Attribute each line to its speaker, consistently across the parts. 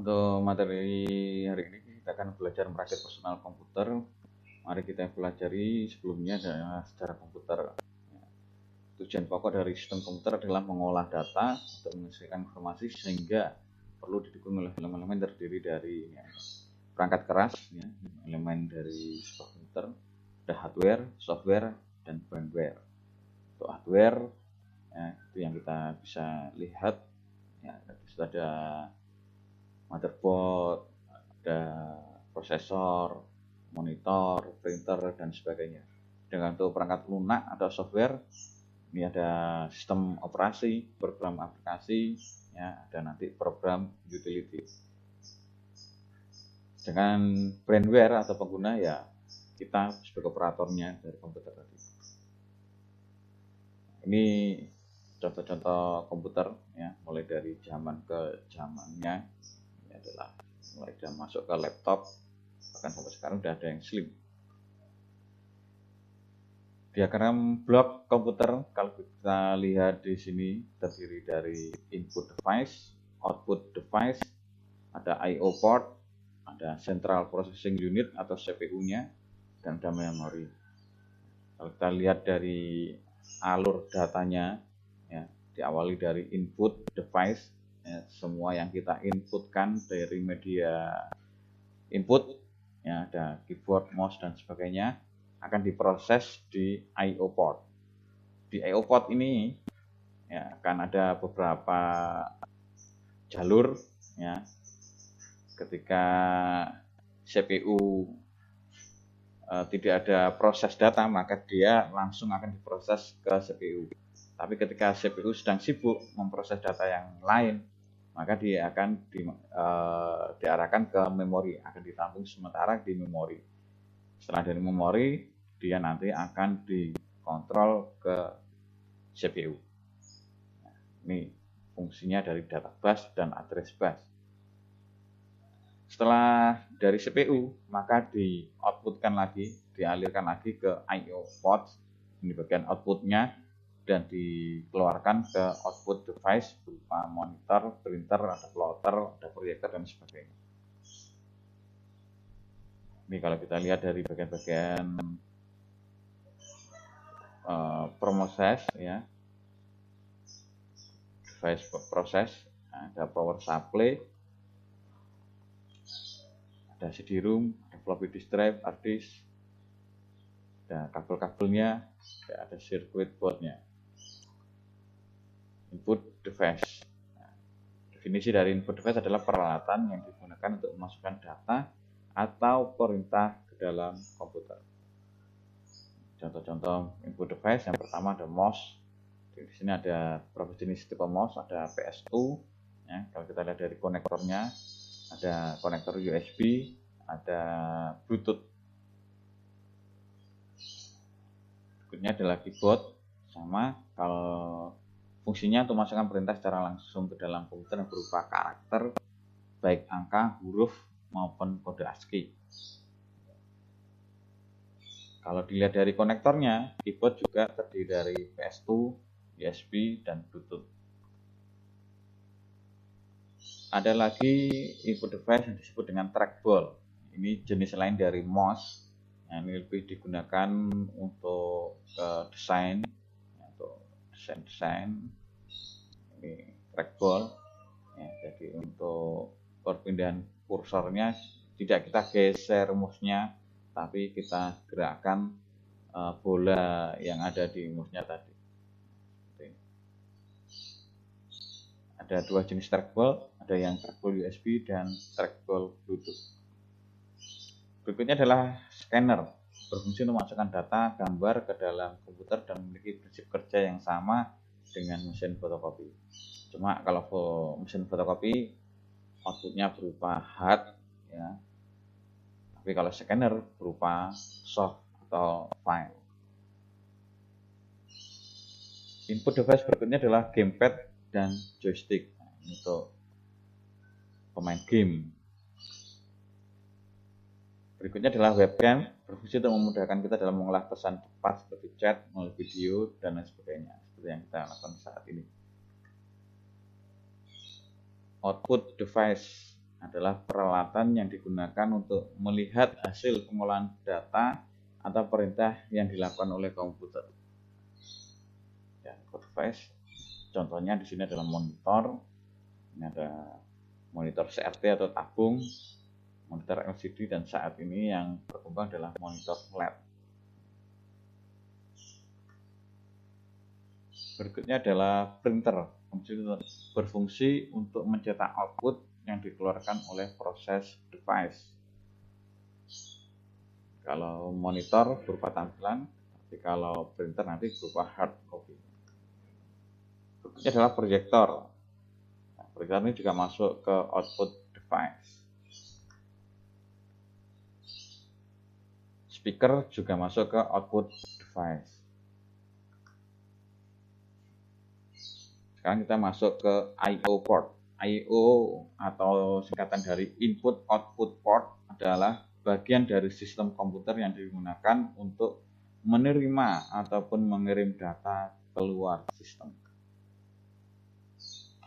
Speaker 1: Untuk materi hari ini kita akan belajar merakit personal komputer. Mari kita pelajari sebelumnya adalah secara komputer. Tujuan pokok dari sistem komputer adalah mengolah data untuk menghasilkan informasi sehingga perlu didukung oleh elemen-elemen terdiri dari perangkat keras, elemen dari sebuah komputer, ada hardware, software, dan firmware. Untuk hardware, itu yang kita bisa lihat, ada motherboard, ada prosesor, monitor, printer, dan sebagainya. Dengan untuk perangkat lunak atau software, ini ada sistem operasi, program aplikasi, ada nanti program utility. Dengan brandware atau pengguna, ya kita sebagai operatornya dari komputer tadi. Ini contoh-contoh komputer, mulai dari zaman ke zamannya. Ini adalah mulai dari masuk ke laptop, bahkan sampai sekarang sudah ada yang slim. Diagram blok komputer kalau kita lihat di sini terdiri dari input device, output device, ada I/O port, ada central processing unit atau CPU-nya, dan ada memori. Kalau kita lihat dari alur datanya, diawali dari input device, semua yang kita inputkan dari media input, ada keyboard, mouse, dan sebagainya, akan diproses di I/O port. Di I/O port ini akan ada beberapa jalur. Ketika CPU tidak ada proses data, maka dia langsung akan diproses ke CPU. Tapi ketika CPU sedang sibuk memproses data yang lain, maka dia akan diarahkan ke memori, akan ditampung sementara di memori. Setelah dari memori, dia nanti akan dikontrol ke CPU. Ini fungsinya dari data bus dan address bus. Setelah dari CPU, maka di-outputkan lagi, dialirkan lagi ke I/O port. Ini bagian outputnya, dan dikeluarkan ke output device berupa monitor, printer, ada plotter, ada proyektor, dan sebagainya. Ini kalau kita lihat dari bagian-bagian proses, device proses, ada power supply, ada CD-ROM, ada floppy disk drive, hard disk, ada kabel-kabelnya, ada circuit boardnya. Input device. Definisi dari input device adalah peralatan yang digunakan untuk memasukkan data atau perintah ke dalam komputer. Contoh-contoh input device, yang pertama ada mouse. Di sini ada beberapa jenis tipe mouse, ada PS2. Kalau kita lihat dari konektornya, ada konektor USB, ada Bluetooth. Berikutnya adalah keyboard, sama. Kalau fungsinya untuk memasukkan perintah secara langsung ke dalam komputer yang berupa karakter, baik angka, huruf, maupun kode ASCII. Kalau dilihat dari konektornya, keyboard juga terdiri dari PS2, USB, dan Bluetooth. Ada lagi input device yang disebut dengan trackball. Ini jenis lain dari mouse. Ini lebih digunakan untuk desain, untuk desain. Ini trackball. Jadi untuk perpindahan kursornya tidak kita geser mouse-nya, tapi kita gerakkan bola yang ada di mouse-nya tadi. Ada dua jenis trackball, ada yang trackball USB dan trackball Bluetooth. Berikutnya adalah scanner, berfungsi untuk memasukkan data, gambar ke dalam komputer dan memiliki prinsip kerja yang sama dengan mesin fotokopi. Cuma kalau mesin fotokopi outputnya berupa hard, tapi kalau scanner berupa soft atau file. Input device berikutnya adalah gamepad dan joystick, untuk pemain game. Berikutnya adalah webcam, berfungsi untuk memudahkan kita dalam mengolah pesan cepat seperti chat, melalui video, dan lain sebagainya, seperti yang kita lakukan saat ini. Output device adalah peralatan yang digunakan untuk melihat hasil pengolahan data atau perintah yang dilakukan oleh komputer. Ya, input device. Contohnya di sini adalah monitor. Ini ada monitor CRT atau tabung, monitor LCD, dan saat ini yang berkembang adalah monitor LED. Berikutnya adalah printer. Berfungsi untuk mencetak output yang dikeluarkan oleh proses device. Kalau monitor berupa tampilan, tapi kalau printer nanti berupa hard copy. Berikutnya adalah proyektor. Nah, proyektor ini juga masuk ke output device. Speaker juga masuk ke output device. Sekarang kita masuk ke I/O port. I/O atau singkatan dari input output port adalah bagian dari sistem komputer yang digunakan untuk menerima ataupun mengirim data keluar sistem.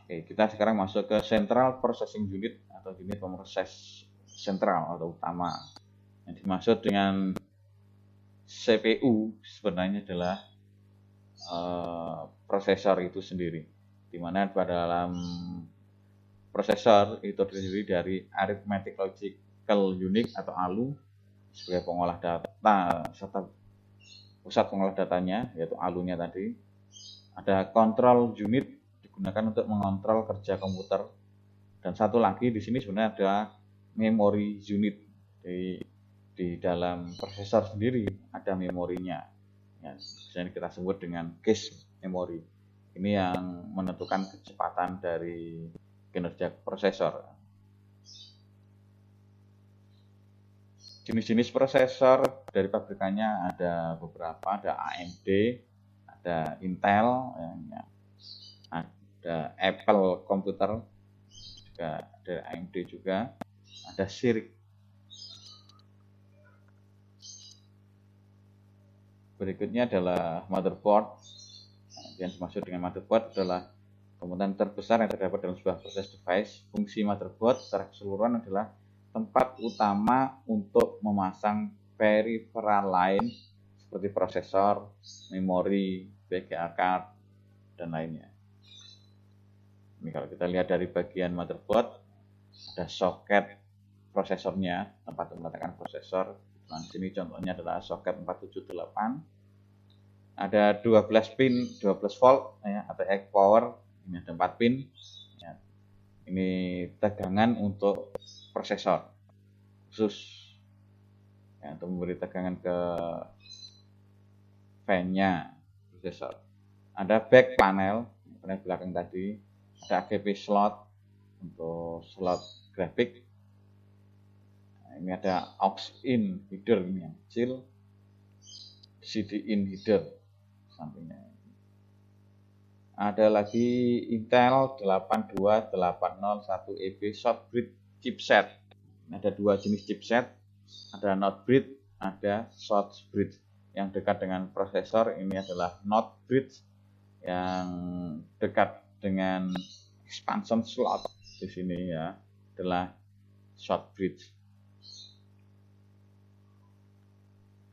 Speaker 1: Oke, kita sekarang masuk ke Central Processing Unit atau unit pemroses sentral atau utama. Yang dimaksud dengan CPU sebenarnya adalah prosesor itu sendiri, di mana pada dalam prosesor itu terdiri dari Arithmetic Logical Unit atau ALU sebagai pengolah data serta pusat pengolah datanya, yaitu ALU-nya tadi. Ada Control Unit digunakan untuk mengontrol kerja komputer, dan satu lagi di sini sebenarnya ada Memory Unit. Di dalam prosesor sendiri ada memorinya. Ya, kita sebut dengan cache memory. Ini yang menentukan kecepatan dari kinerja prosesor. Jenis-jenis prosesor dari pabrikannya ada beberapa, ada AMD, ada Intel, ya, ada Apple Computer, juga ada AMD juga, ada Cyrix. Berikutnya adalah motherboard. Yang dimaksud dengan motherboard adalah komponen terbesar yang terdapat dalam sebuah proses device. Fungsi motherboard secara keseluruhan adalah tempat utama untuk memasang peripheral lain seperti prosesor, memori, VGA card, dan lainnya. Ini kalau kita lihat dari bagian motherboard, ada soket prosesornya, tempat meletakkan prosesor. Nah, sini contohnya adalah soket 478. Ada 12 pin, 12 volt ya, atau egg power. Ini ada 4 pin. Ya. Ini tegangan untuk prosesor khusus ya, untuk memberi tegangan ke fan-nya prosesor. Ada back panel belakang tadi. Ada AGP slot untuk slot grafik. Nah, ini ada aux in header ini yang kecil, CD in header sampingnya. Ada lagi Intel 82801EB short bridge chipset. Ada dua jenis chipset, ada not bridge, ada short bridge. Yang dekat dengan prosesor ini adalah not bridge, yang dekat dengan expansion slot di sini ya adalah short bridge.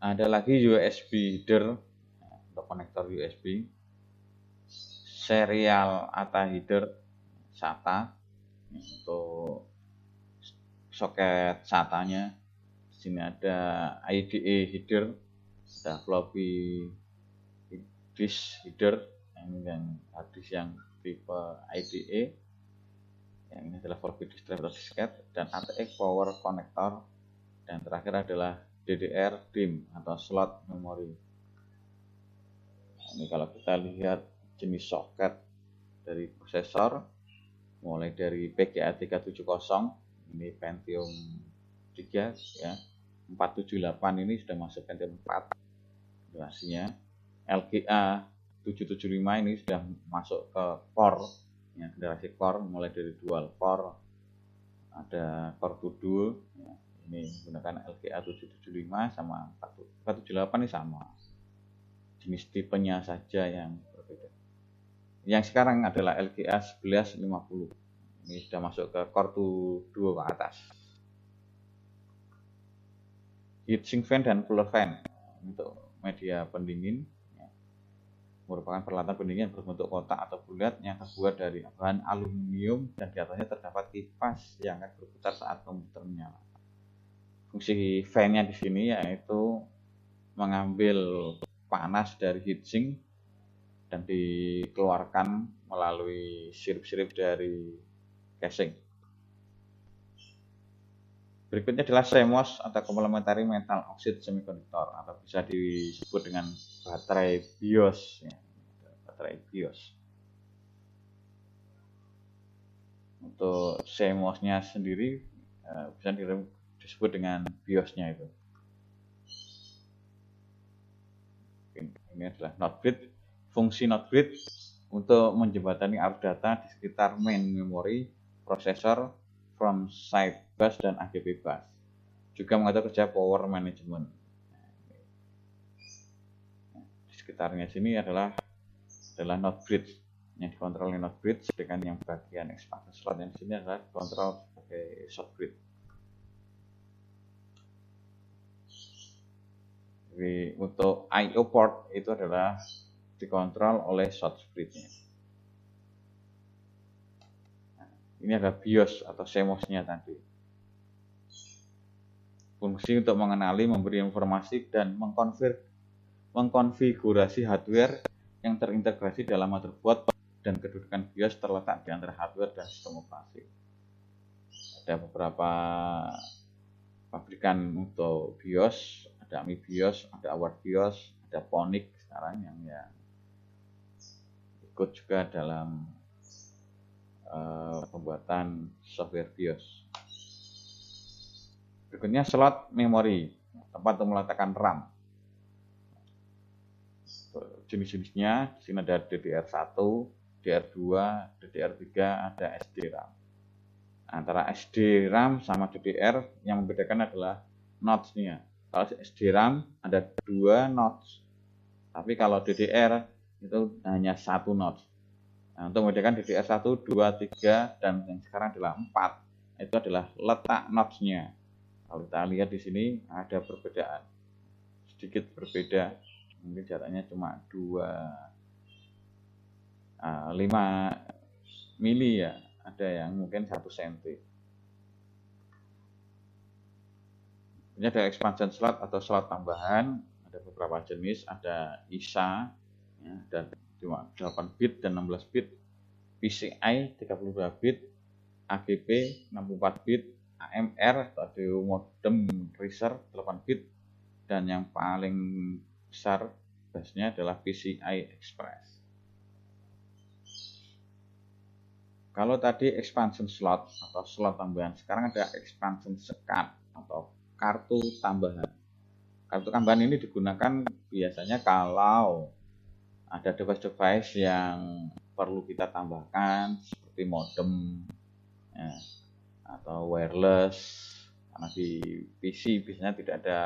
Speaker 1: Ada lagi USB header untuk konektor USB, serial ATA header SATA untuk soket SATA-nya. Di sini ada IDE header, ada floppy disk header, yang hard disk yang tipe IDE, yang ini adalah floppy disk drive atau disket, dan ATX power connector, dan terakhir adalah DDR DIMM atau slot memori. Ini kalau kita lihat jenis soket dari prosesor, mulai dari PGA 370, ini Pentium 3 ya, 478 ini sudah masuk Pentium 4 generasinya. LGA 775 ini sudah masuk ke core ya, generasi core mulai dari dual core, ada core to dual ya. Ini menggunakan LGA 775 sama 478 ini sama, jenis tipenya saja yang berbeda. Yang sekarang adalah LGA 1150. Ini sudah masuk ke core 2 ke atas. Heatsink fan dan cooler fan untuk media pendingin merupakan peralatan pendingin berbentuk kotak atau bulat yang terbuat dari bahan aluminium dan di atasnya terdapat kipas yang akan berputar saat komputer menyala. Fungsi fan-nya di sini yaitu mengambil panas dari heatsink dan dikeluarkan melalui sirip-sirip dari casing. Berikutnya adalah CMOS atau Complementary Metal Oxide Semiconductor atau bisa disebut dengan baterai BIOS. Ya, baterai BIOS. Untuk CMOS-nya sendiri bisa disebut dengan BIOS-nya itu. Ini adalah NOT bridge. Fungsi NOT bridge untuk menjembatani arus data di sekitar main memory, prosesor, from side bus dan AGP bus. Juga mengatur kerja power management. Di sekitarnya sini adalah NOT bridge yang dikontrol oleh NOT bridge, sedangkan yang bagian expansion slot yang di sini adalah dikontrol sebagai short bridge. Jadi untuk I/O port itu adalah dikontrol oleh short bridge-nya. Ini adalah BIOS atau CMOS-nya tadi. Fungsi untuk mengenali, memberi informasi, dan mengkonfigurasi hardware yang terintegrasi dalam motherboard dan kedudukan BIOS terletak di antara hardware dan sistem operasi. Ada beberapa pabrikan untuk BIOS, ada AMI BIOS, ada Award BIOS, ada Ponic sekarang yang ikut juga dalam pembuatan software BIOS. Berikutnya slot memori, tempat untuk meletakkan RAM. Jenis-jenisnya di sini ada DDR1, DDR2, DDR3, ada SD-RAM. Antara SD-RAM sama DDR yang membedakan adalah notch-nya. Kalau SD-RAM ada 2 notch, tapi kalau DDR itu hanya 1 notch. Nah, untuk membedakan DDR1, 2, 3, dan yang sekarang adalah 4, itu adalah letak notch-nya. Kalau kita lihat di sini ada perbedaan, sedikit berbeda, mungkin jaraknya cuma 5 mili ya, ada yang mungkin 1 cm. Ini ada expansion slot atau slot tambahan, ada beberapa jenis, ada ISA, ya, dan cuma 8 bit dan 16 bit, PCI 32 bit, AGP 64 bit, AMR atau modem riser 8 bit, dan yang paling besar busnya adalah PCI Express. Kalau tadi expansion slot atau slot tambahan, sekarang ada expansion card atau kartu tambahan. Kartu tambahan ini digunakan biasanya kalau ada device-device yang perlu kita tambahkan seperti modem ya, atau wireless, karena di PC biasanya tidak ada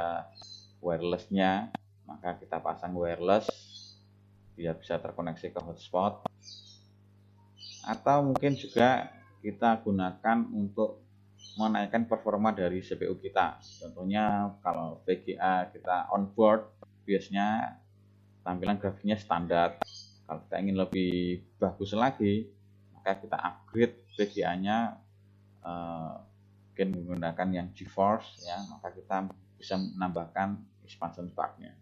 Speaker 1: wirelessnya, maka kita pasang wireless biar bisa terkoneksi ke hotspot. Atau mungkin juga kita gunakan untuk menaikkan performa dari CPU kita. Contohnya kalau VGA kita onboard, biasanya tampilan grafiknya standar. Kalau kita ingin lebih bagus lagi, maka kita upgrade VGA-nya mungkin menggunakan yang GeForce ya, maka kita bisa menambahkan expansion card-nya.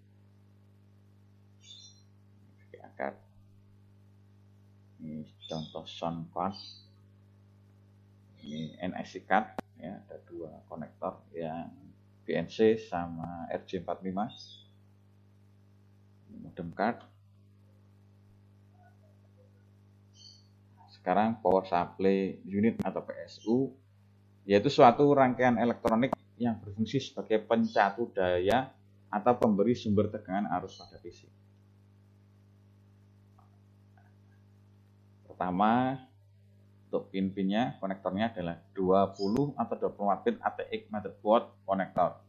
Speaker 1: VGA card. Ini contoh sound card. Ini NIC card ya, ada 2 konektor yang BNC sama RJ45. Ini modem card. Sekarang power supply unit atau PSU, yaitu suatu rangkaian elektronik yang berfungsi sebagai pencatu daya atau pemberi sumber tegangan arus pada PC. Pertama, untuk pin-pinnya, konektornya adalah 20 atau 24 pin ATX motherboard konektor.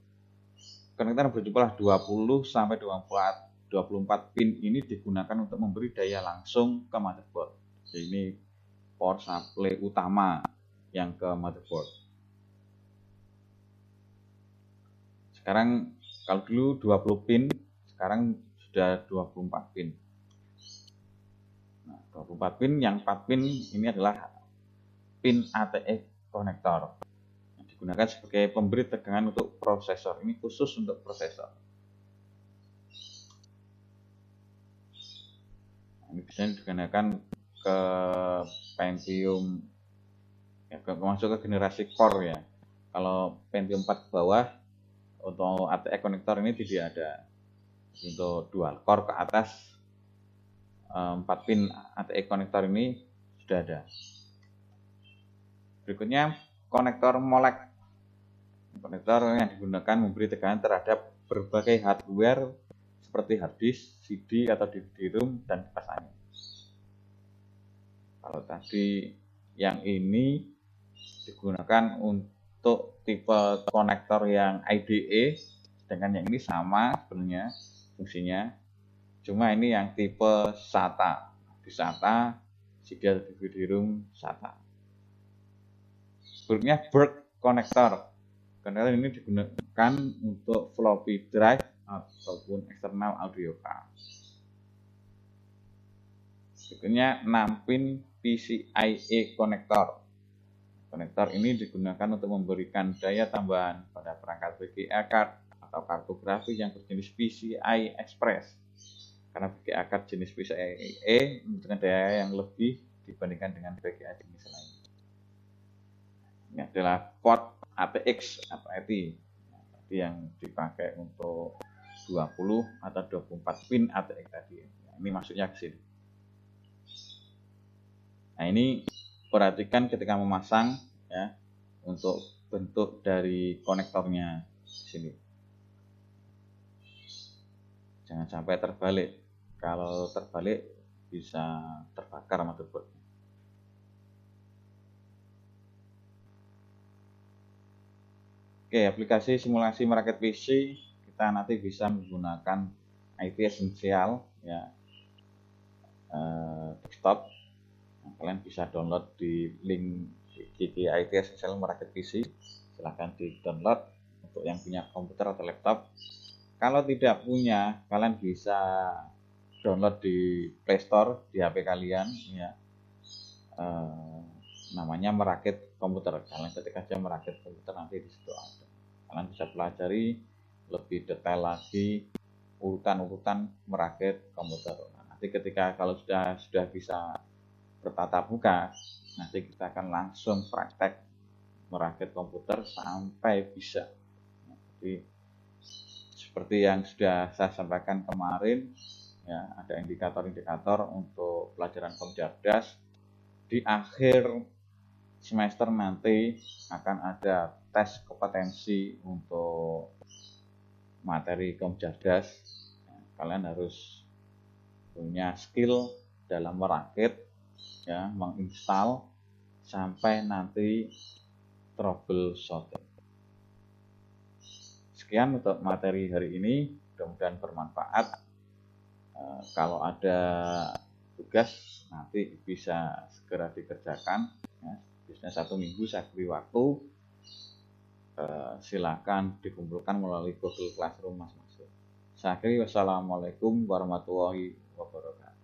Speaker 1: Konektor berjumlah 20 sampai 24 pin ini digunakan untuk memberi daya langsung ke motherboard. Jadi ini power supply utama yang ke motherboard. Sekarang kalau dulu 20 pin, sekarang sudah 24 pin. Nah, 24 pin, yang 4 pin ini adalah pin ATX konektor yang digunakan sebagai pemberi tegangan untuk prosesor. Ini khusus untuk prosesor. Ini biasanya digunakan ke Pentium ya, masuk ke generasi core ya. Kalau Pentium 4 ke bawah, untuk ATX konektor ini tidak ada. Untuk dual core ke atas 4 pin ATX konektor ini sudah ada. Berikutnya konektor molek. Konektor yang digunakan memberi tegangan terhadap berbagai hardware seperti hard disk, CD atau DVD-ROM dan kipas angin. Kalau tadi yang ini digunakan untuk tipe konektor yang IDE, sedangkan yang ini sama sebenarnya fungsinya, cuma ini yang tipe SATA. Di SATA, CD atau DVD-ROM SATA. Berikutnya bird konektor. Konektor ini digunakan untuk floppy drive ataupun eksternal audio card. Berikutnya 6 pin PCIe konektor. Konektor ini digunakan untuk memberikan daya tambahan pada perangkat VGA card atau kartu grafis yang berjenis PCI Express. Karena VGA card jenis PCIe membutuhkan daya yang lebih dibandingkan dengan VGA jenis lain. Ini adalah port ATX atau AT yang dipakai untuk 20 atau 24 pin ATX tadi. Ini masuknya ke sini. Nah, ini perhatikan ketika memasang ya, untuk bentuk dari konektornya di sini. Jangan sampai terbalik. Kalau terbalik bisa terbakar motherboard. Oke, aplikasi simulasi merakit PC kita nanti bisa menggunakan IT Essential ya, desktop. Kalian bisa download di link GG IT Essential merakit PC. Silahkan di download untuk yang punya komputer atau laptop. Kalau tidak punya, kalian bisa download di Play Store di HP kalian ya. Namanya merakit komputer. Kalian ketik aja merakit komputer, nanti di situ ada. Kalian bisa pelajari lebih detail lagi urutan-urutan merakit komputer. Nah, nanti ketika kalau sudah bisa bertatap muka, nanti kita akan langsung praktek merakit komputer sampai bisa. Jadi seperti yang sudah saya sampaikan kemarin ya, ada indikator-indikator untuk pelajaran Komcerdas. Di akhir semester nanti akan ada tes kompetensi untuk materi Komcerdas. Kalian harus punya skill dalam merakit ya, menginstal sampai nanti troubleshooting. Sekian untuk materi hari ini, mudah-mudahan bermanfaat. Kalau ada tugas nanti bisa segera dikerjakan ya. Biasanya 1 minggu saya beri waktu. Silakan dikumpulkan melalui Google Classroom masing-masing. Saya akhiri, wassalamualaikum warahmatullahi wabarakatuh.